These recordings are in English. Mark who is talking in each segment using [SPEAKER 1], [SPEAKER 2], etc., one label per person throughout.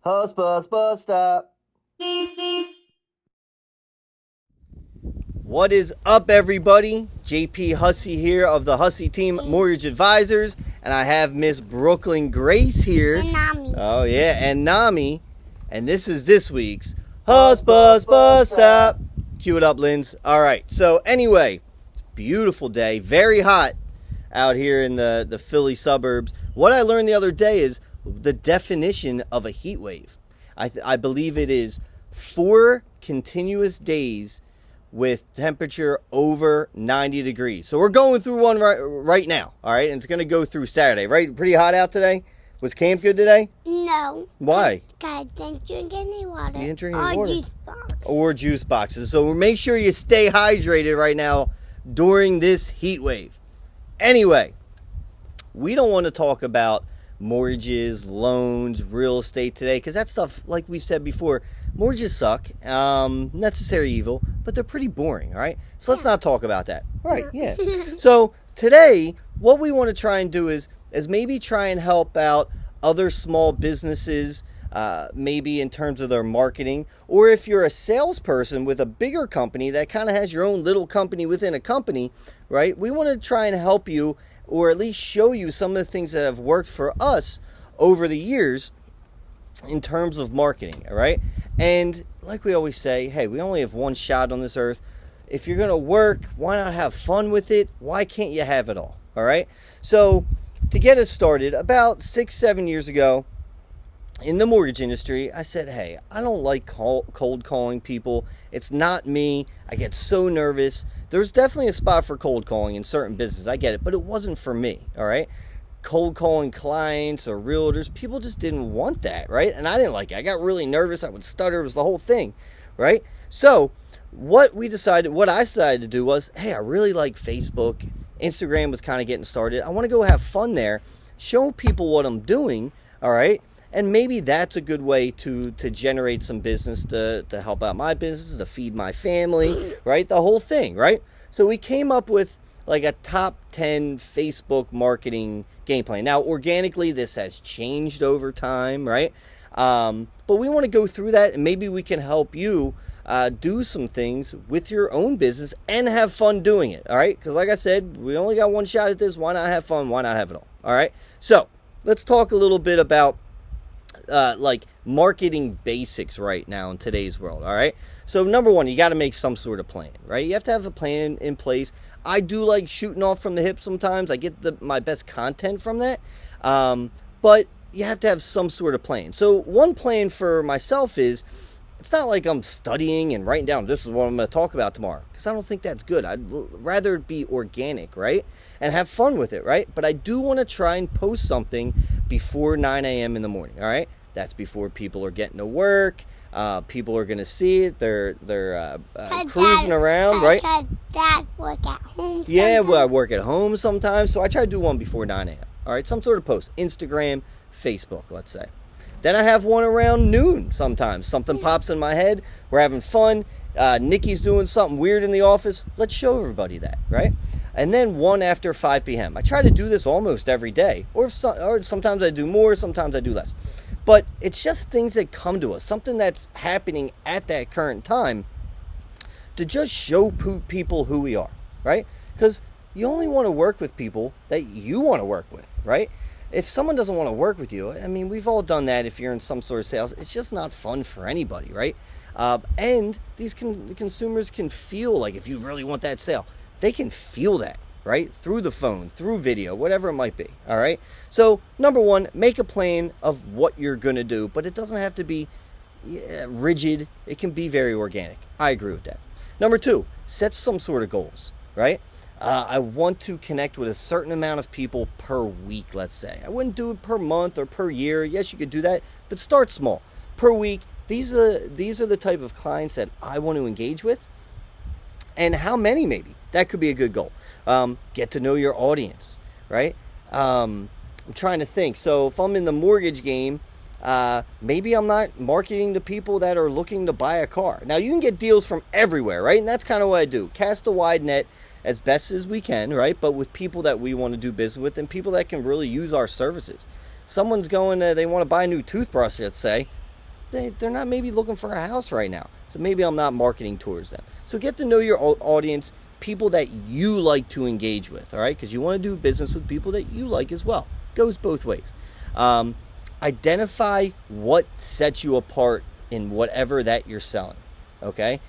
[SPEAKER 1] Hussbus bus stop. What is up, everybody? JP Hussey here of the Hussey Team Mortgage Advisors, and I have Miss Brooklyn Grace here.
[SPEAKER 2] And Nami.
[SPEAKER 1] Oh yeah, and Nami, and this is this week's Hussbus bus stop. Cue it up, Linz. All right. So anyway, it's a beautiful day, very hot out here in the Philly suburbs. What I learned the other day is the definition of a heat wave. I believe it is 4 continuous days with temperature over 90 degrees. So we're going through one right now, all right? And it's going to go through Saturday, right? Pretty hot out today? Was camp good today?
[SPEAKER 2] No.
[SPEAKER 1] Why?
[SPEAKER 2] I didn't drink any water.
[SPEAKER 1] You didn't drink any water?
[SPEAKER 2] Or juice box.
[SPEAKER 1] Or juice boxes. So make sure you stay hydrated right now during this heat wave. Anyway, we don't want to talk about mortgages, loans, real estate today, because that stuff, like we've said before, mortgages suck, necessary evil, but they're pretty boring, all right? So let's not talk about that. All right, yeah. So today, what we want to try and do is maybe try and help out other small businesses, maybe in terms of their marketing, or if you're a salesperson with a bigger company that kind of has your own little company within a company, right? We want to try and help you, or at least show you some of the things that have worked for us over the years in terms of marketing, all right? And like we always say, hey, we only have one shot on this earth. If you're going to work, why not have fun with it? Why can't you have it all, right? So to get us started, about 6-7 years ago, in the mortgage industry, I said, hey, I don't like cold calling people. It's not me. I get so nervous. There's definitely a spot for cold calling in certain businesses. I get it, but it wasn't for me, all right? Cold calling clients or realtors, people just didn't want that, right? And I didn't like it. I got really nervous. I would stutter. It was the whole thing, right? So what I decided to do was, hey, I really like Facebook. Instagram was kind of getting started. I want to go have fun there, show people what I'm doing, all right? And maybe that's a good way to generate some business to help out my business, to feed my family, right? The whole thing, right? So we came up with like a top 10 Facebook marketing game plan. Now, organically, this has changed over time, right? But we want to go through that, and maybe we can help you do some things with your own business and have fun doing it, all right? Because like I said, we only got one shot at this. Why not have fun? Why not have it all right? So let's talk a little bit about like marketing basics right now in today's world, all right? So number one, you got to make some sort of plan, right? You have to have a plan in place. I do like shooting off from the hip sometimes. I get my best content from that, but you have to have some sort of plan. So one plan for myself is, it's not like I'm studying and writing down, this is what I'm going to talk about tomorrow, because I don't think that's good. I'd rather it be organic, right? And have fun with it, right? But I do want to try and post something before 9 a.m. in the morning, all right? That's before people are getting to work. People are going to see it. They're cruising around, right?
[SPEAKER 2] Dad work at home.
[SPEAKER 1] Yeah, well, I work at home sometimes, so I try to do one before 9 a.m. All right, some sort of post, Instagram, Facebook, let's say. Then I have one around noon sometimes. Something pops in my head. We're having fun. Nikki's doing something weird in the office. Let's show everybody that, right? And then one after 5 p.m. I try to do this almost every day, or sometimes I do more, sometimes I do less. But it's just things that come to us, something that's happening at that current time, to just show people who we are, right? Because you only want to work with people that you want to work with, right? If someone doesn't want to work with you, I mean, we've all done that if you're in some sort of sales. It's just not fun for anybody, right? And these consumers can feel like, if you really want that sale, they can feel that, right? Through the phone, through video, whatever it might be, all right? So, number one, make a plan of what you're going to do, but it doesn't have to be rigid. It can be very organic. I agree with that. Number two, set some sort of goals, right? I want to connect with a certain amount of people per week, let's say. I wouldn't do it per month or per year. Yes, you could do that, but start small. Per week, these are the type of clients that I want to engage with. And how many, maybe? That could be a good goal. Get to know your audience, right? I'm trying to think. So if I'm in the mortgage game, maybe I'm not marketing to people that are looking to buy a car. Now, you can get deals from everywhere, right? And that's kind of what I do. Cast a wide net as best as we can, right? But with people that we want to do business with and people that can really use our services. Someone's going to, they want to buy a new toothbrush, let's say. they're not maybe looking for a house right now. So maybe I'm not marketing towards them. So get to know your audience, people that you like to engage with, all right? Because you want to do business with people that you like as well. Goes both ways. Identify what sets you apart in whatever that you're selling, okay?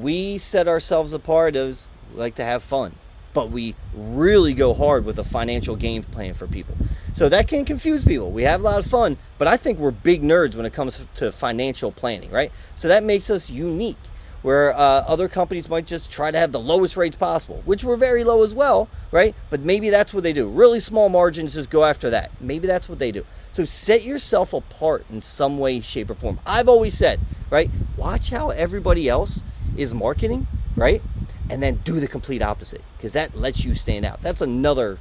[SPEAKER 1] We set ourselves apart as we like to have fun, but we really go hard with a financial game plan for people. So that can confuse people. We have a lot of fun, but I think we're big nerds when it comes to financial planning, right? So that makes us unique, where other companies might just try to have the lowest rates possible, which were very low as well, right? But maybe that's what they do. Really small margins, just go after that. Maybe that's what they do. So set yourself apart in some way, shape, or form. I've always said, right, watch how everybody else is marketing, right? And then do the complete opposite, because that lets you stand out. That's another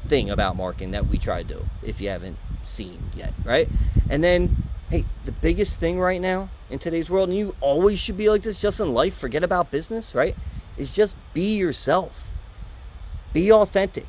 [SPEAKER 1] thing about marketing that we try to do, if you haven't seen yet, right? And then, hey, the biggest thing right now in today's world, and you always should be like this just in life, forget about business, right, is just be yourself. Be authentic.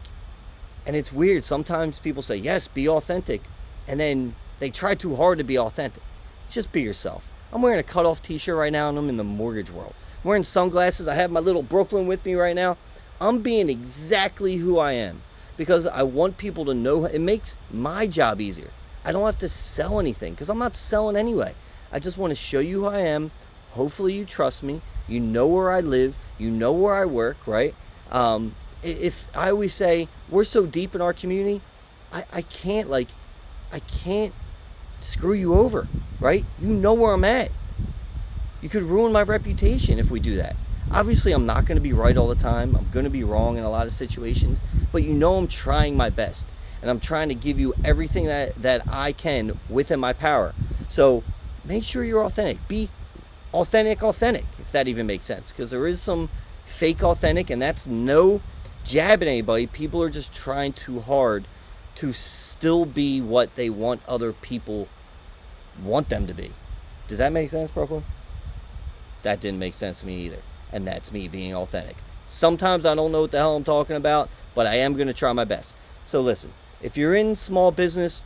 [SPEAKER 1] And it's weird. Sometimes people say, yes, be authentic, and then they try too hard to be authentic. Just be yourself. I'm wearing a cutoff t-shirt right now, and I'm in the mortgage world. I'm wearing sunglasses. I have my little Brooklyn with me right now. I'm being exactly who I am, because I want people to know. It makes my job easier. I don't have to sell anything, because I'm not selling anyway. I just want to show you who I am. Hopefully you trust me. You know where I live. You know where I work, right? If I always say we're so deep in our community, I can't screw you over, right? You know where I'm at. You could ruin my reputation if we do that. Obviously, I'm not going to be right all the time. I'm going to be wrong in a lot of situations, but you know I'm trying my best, and I'm trying to give you everything that I can within my power. So make sure you're authentic. Be authentic, if that even makes sense, because there is some fake authentic, and that's no jab at anybody. People are just trying too hard to still be what they want other people want them to be. Does that make sense, Brooklyn? That didn't make sense to me either. And that's me being authentic. Sometimes I don't know what the hell I'm talking about, but I am going to try my best. So listen, if you're in small business,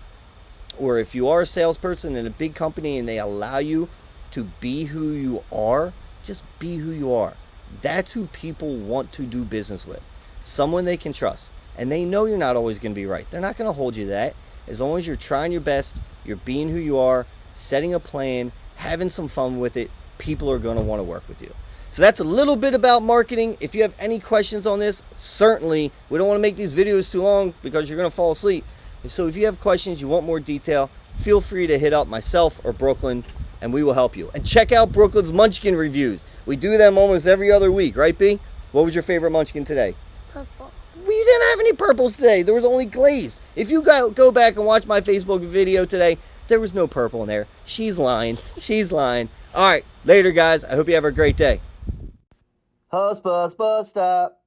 [SPEAKER 1] or if you are a salesperson in a big company and they allow you to be who you are, just be who you are. That's who people want to do business with. Someone they can trust. And they know you're not always going to be right. They're not going to hold you to that. As long as you're trying your best, you're being who you are, setting a plan, having some fun with it, people are going to want to work with you. So that's a little bit about marketing. If you have any questions on this, certainly, we don't want to make these videos too long because you're going to fall asleep. So if you have questions, you want more detail, feel free to hit up myself or Brooklyn, and we will help you. And check out Brooklyn's Munchkin reviews. We do them almost every other week, right, B? What was your favorite Munchkin today?
[SPEAKER 2] Purple.
[SPEAKER 1] We didn't have any purples today. There was only glaze. If you go back and watch my Facebook video today, there was no purple in there. She's lying. She's lying. All right, later, guys. I hope you have a great day. Hussbus bus stop.